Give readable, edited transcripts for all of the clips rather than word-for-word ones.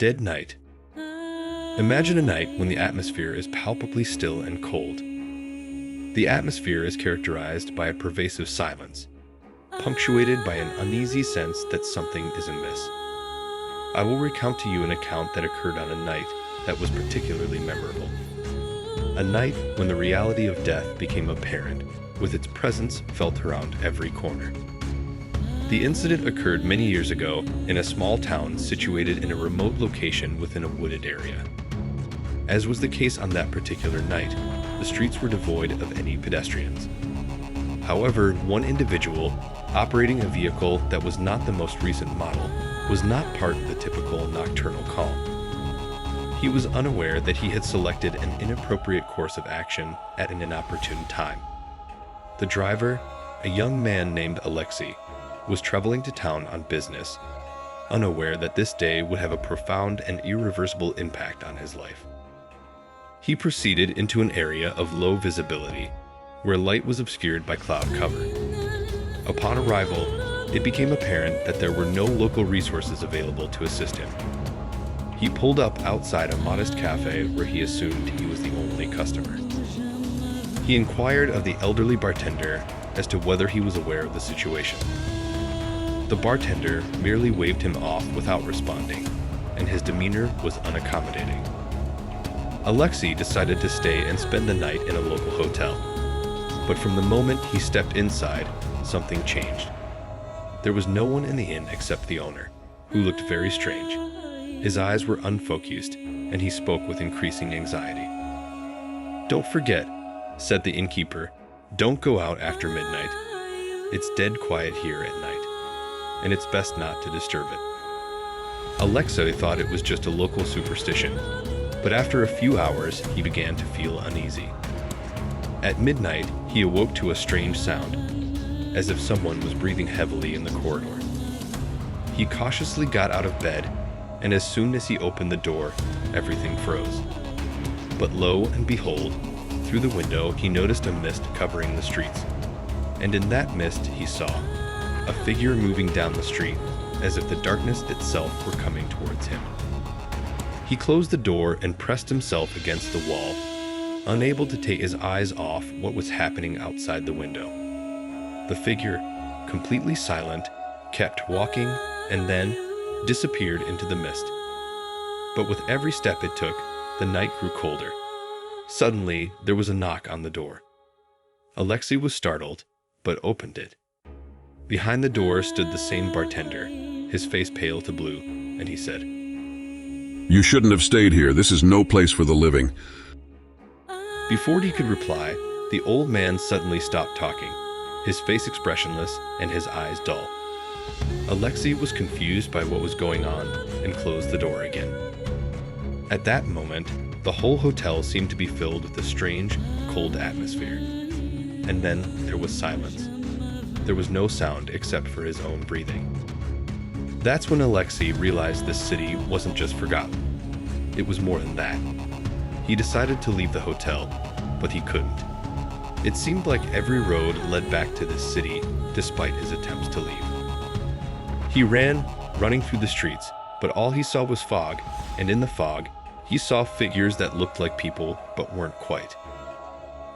Dead night. Imagine a night when the atmosphere is palpably still and cold. The atmosphere is characterized by a pervasive silence, punctuated by an uneasy sense that something is amiss. I will recount to you an account that occurred on a night that was particularly memorable. A night when the reality of death became apparent, with its presence felt around every corner. The incident occurred many years ago in a small town situated in a remote location within a wooded area. As was the case on that particular night, the streets were devoid of any pedestrians. However, one individual, operating a vehicle that was not the most recent model, was not part of the typical nocturnal calm. He was unaware that he had selected an inappropriate course of action at an inopportune time. The driver, a young man named Alexei, was traveling to town on business, unaware that this day would have a profound and irreversible impact on his life. He proceeded into an area of low visibility, where light was obscured by cloud cover. Upon arrival, it became apparent that there were no local resources available to assist him. He pulled up outside a modest cafe where he assumed he was the only customer. He inquired of the elderly bartender as to whether he was aware of the situation. The bartender merely waved him off without responding, and his demeanor was unaccommodating. Alexei decided to stay and spend the night in a local hotel. But from the moment he stepped inside, something changed. There was no one in the inn except the owner, who looked very strange. His eyes were unfocused, and he spoke with increasing anxiety. "Don't forget," said the innkeeper, "don't go out after midnight. It's dead quiet here at night, and it's best not to disturb it." Alexei thought it was just a local superstition, but after a few hours, he began to feel uneasy. At midnight, he awoke to a strange sound, as if someone was breathing heavily in the corridor. He cautiously got out of bed, and as soon as he opened the door, everything froze. But lo and behold, through the window he noticed a mist covering the streets, and in that mist he saw a figure moving down the street, as if the darkness itself were coming towards him. He closed the door and pressed himself against the wall, unable to take his eyes off what was happening outside the window. The figure, completely silent, kept walking and then disappeared into the mist. But with every step it took, the night grew colder. Suddenly, there was a knock on the door. Alexei was startled, but opened it. Behind the door stood the same bartender, his face pale to blue, and he said, "You shouldn't have stayed here. This is no place for the living." Before he could reply, the old man suddenly stopped talking, his face expressionless and his eyes dull. Alexei was confused by what was going on and closed the door again. At that moment, the whole hotel seemed to be filled with a strange, cold atmosphere. And then there was silence. There was no sound except for his own breathing. That's when Alexei realized this city wasn't just forgotten. It was more than that. He decided to leave the hotel, but he couldn't. It seemed like every road led back to this city, despite his attempts to leave. He ran, running through the streets, but all he saw was fog, and in the fog, he saw figures that looked like people but weren't quite.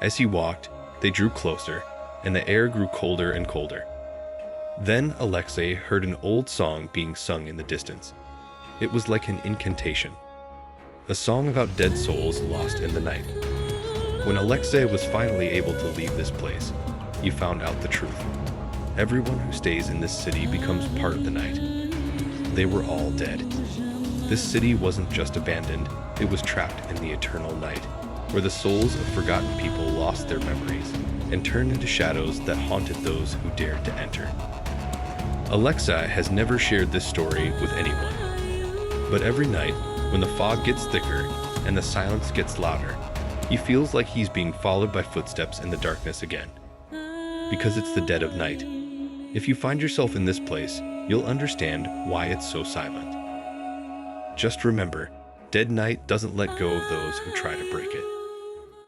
As he walked, they drew closer, and the air grew colder and colder. Then Alexei heard an old song being sung in the distance. It was like an incantation, a song about dead souls lost in the night. When Alexei was finally able to leave this place, he found out the truth. Everyone who stays in this city becomes part of the night. They were all dead. This city wasn't just abandoned, it was trapped in the eternal night, where the souls of forgotten people lost their memories and turned into shadows that haunted those who dared to enter. Alexei has never shared this story with anyone. But every night, when the fog gets thicker and the silence gets louder, he feels like he's being followed by footsteps in the darkness again. Because it's the dead of night. If you find yourself in this place, you'll understand why it's so silent. Just remember, dead night doesn't let go of those who try to break it.